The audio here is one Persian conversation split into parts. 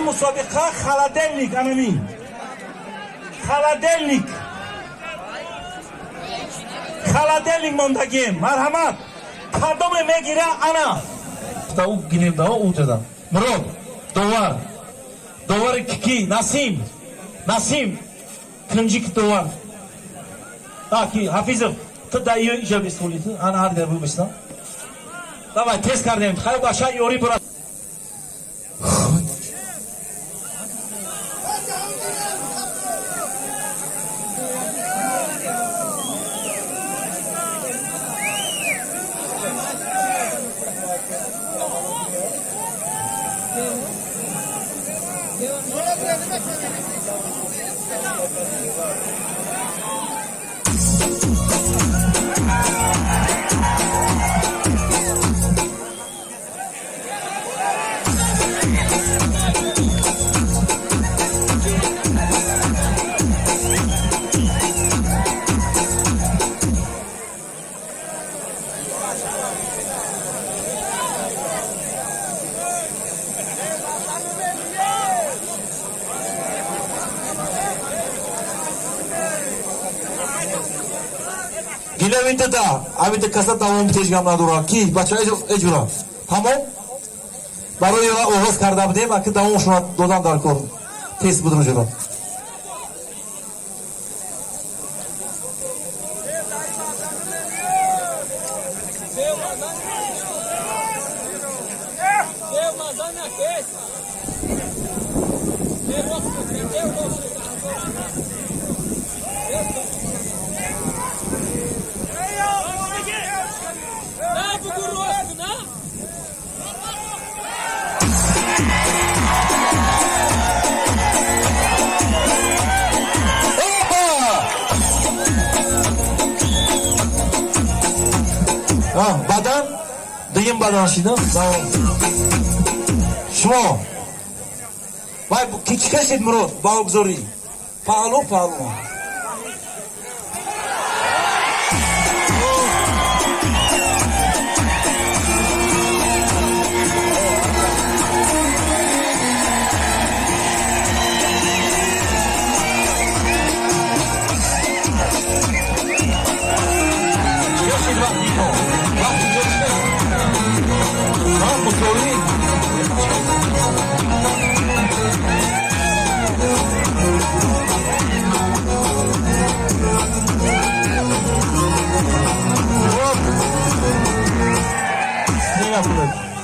مسابقه خالدلنیک امامی خالدلنیک موندگیم مرحمت کردم میگیره انا او گیریم دا او جدا مراد دوار کی نسیم کنجیک دوار کی حافظم تو دایو ایجا بیسولی تو انا هر در بو بسنا давай тест کردیم خیلی باشه یوری برا Gilevinti da, avete casata un tezgah nadura ki, bachcha ejura. Tamam? Baroy oğuz karda budem, aki davom shuna dodam dar kor. Tez budun jura. Badan, duyum badan şimdi. Şumo. Vay bu küçük eşit Murat, bağık zori. Pahalı.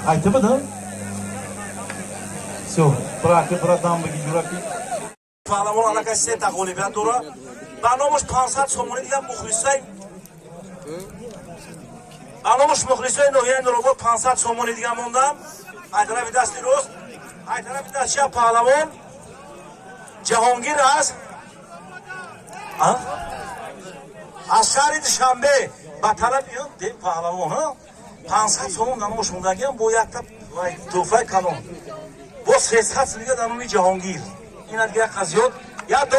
Aytmadım. Все, продам баги дураки. Паламон алакасе тaqoli bilan to'ra. Barnomosh 500 so'mni degan muxlislar. Barnomosh muxlislar no'yan nurobod 500 so'mni degan mondam. Aytara vidasli ro'z. Aytara vidasha Pahlavon. Jahongir az. Ashari Dushanbe ba talab yo'q deb Pahlavon ha. 500 so'm namosh mundagan bu yoqda tuhfa kanon. Bu 300 liga namomi Jahongir. Ina degan qaziyot. Ya do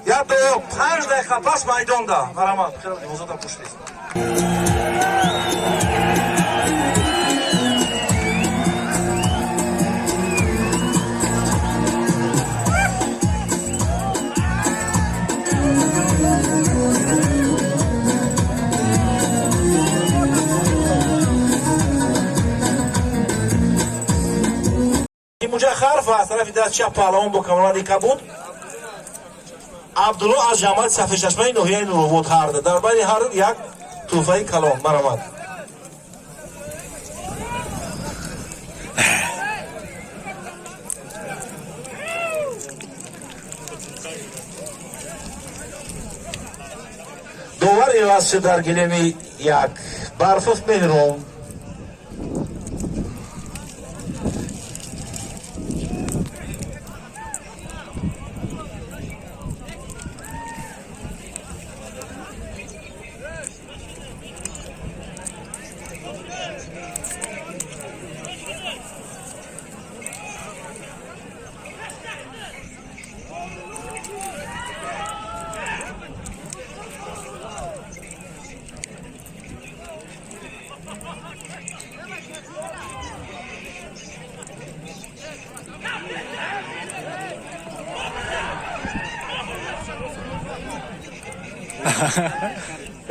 5 daqiqa pas maydonda. Marhamat, hozirda qo'shdik. Mujaxarov az tarafi dast chap Pahlavon bo kamoladi kabud Abdullo az jamiyat safi chashmai nohiyai Nurobod harda dar bari har yak tuhfai kalon marhamat dovar evazchi dar gilemi yak Barfov Mehron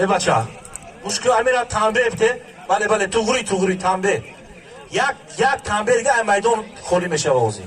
بچه مشکل امیر تنبه افته بله توغری تنبه یک تنبه دیگه این میدان خالی میشه بازی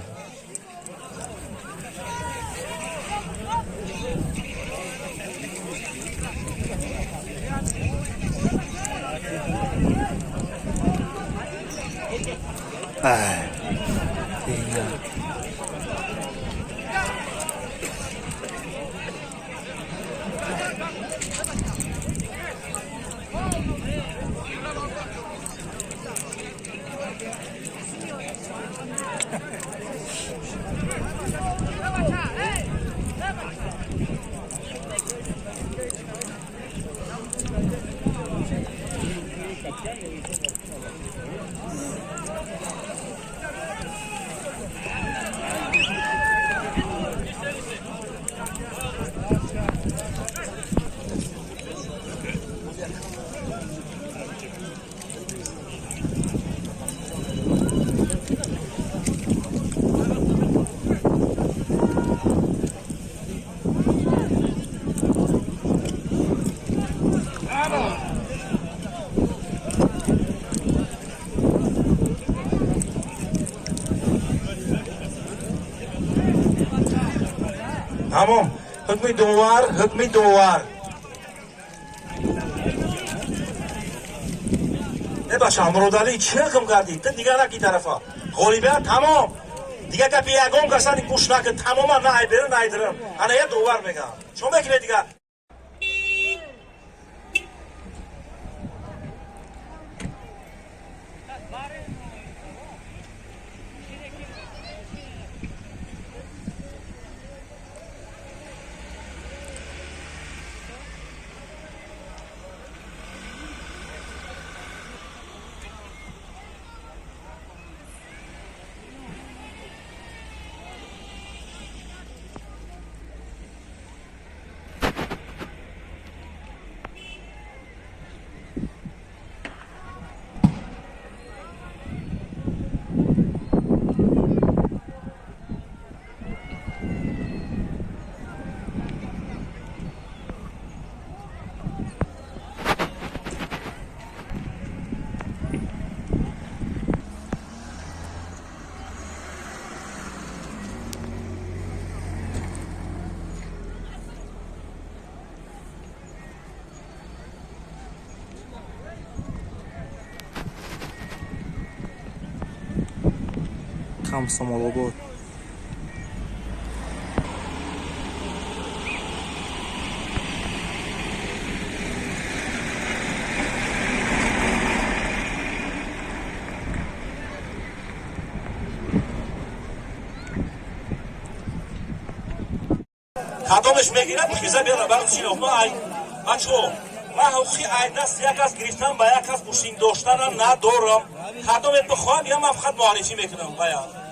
تمام حکم دوار نه باشه امرودالی چه حکم کردی تو دیگه نکی طرفا غریبه تمام دیگه که بیاگم کسانی گوش نکن تماما نه ایدرم انا یه دوار میگم چون بگیره دیگه Komsomolobod. خدامش میگیرد خیزه بیاره برای چی ما ای بچه من حقوقی دست یک از گرفتن با یک از پوشین داشتن ندارم خدامت بخواهم یا من فقط معرفی میکنم باید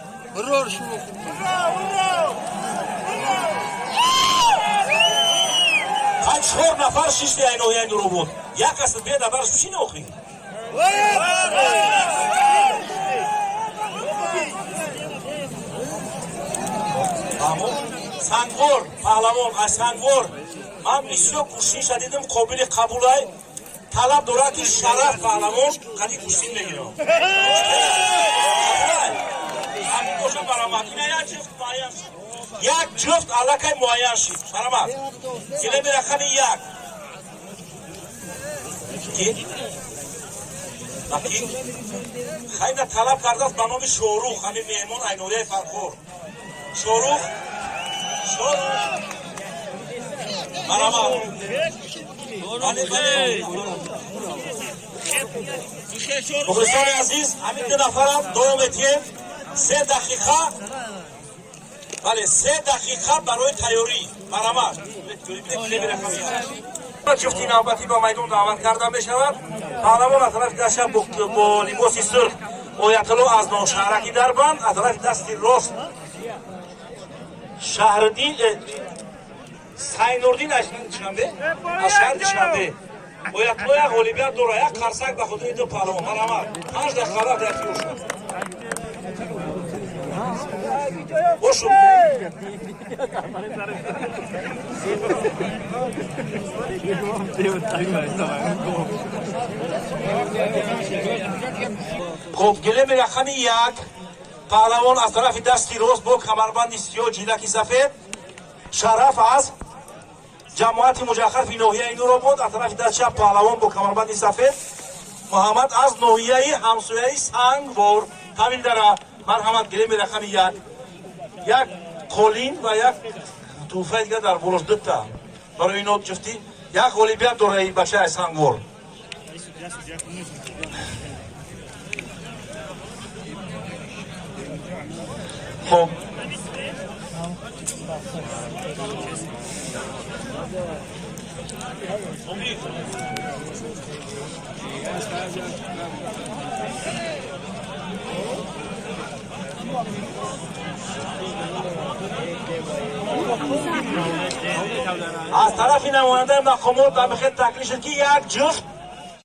خواهد 4 نفر 6 این رو بود یک از بیده برش بشین اخی سنگور پهلوان از سنگور من بسیار کشتی شدیدم قابل قبولای طلب دارد که شرف پهلوان قدی کشتی بگیرم همین باشم برامد اینه یک جفت علاقه معین شد برامد گله برخم یک خیلی طلب کرده است به نام شوروخ همین مهمان اینوری فرخور شوروخ برامد مخلصان عزیز همین 2 نفرم دوم اتیم 3 دقیقه بله 3 دقیقه برای تیاری برامد جفتی نوبتی با میدون دعوت کردن بشود پهلوان از طرف دست با لباسی سرخ آیت الله از نوشهرکی در بند از طرف دستی راست شهردین سینوردین از شهر شنبه باید ما یک غالبیت داره، یک قرصک به خود این دو پهلوان. مرحمت 5 دقیقه رفت یکی روشن باشو. خب گله رقم یک پهلوان از طرف دستی راست با کمربند سیاه جیلکی سفید شرف از جماعت مجخر فی ناحیه نورآباد، از طرف دست چپ پهلوان با کمربند سفید محمد از ناحیه همسایه سنگوار. همین داره مرحمت گله رقم یک قولین و یک توفه دیگه در بولش دوتا برای اینا جفتی یک غالبیت داره این بچه سنگوار. خب از طرف نماینده مقامات در میخواد تکلیف شد که یک جفت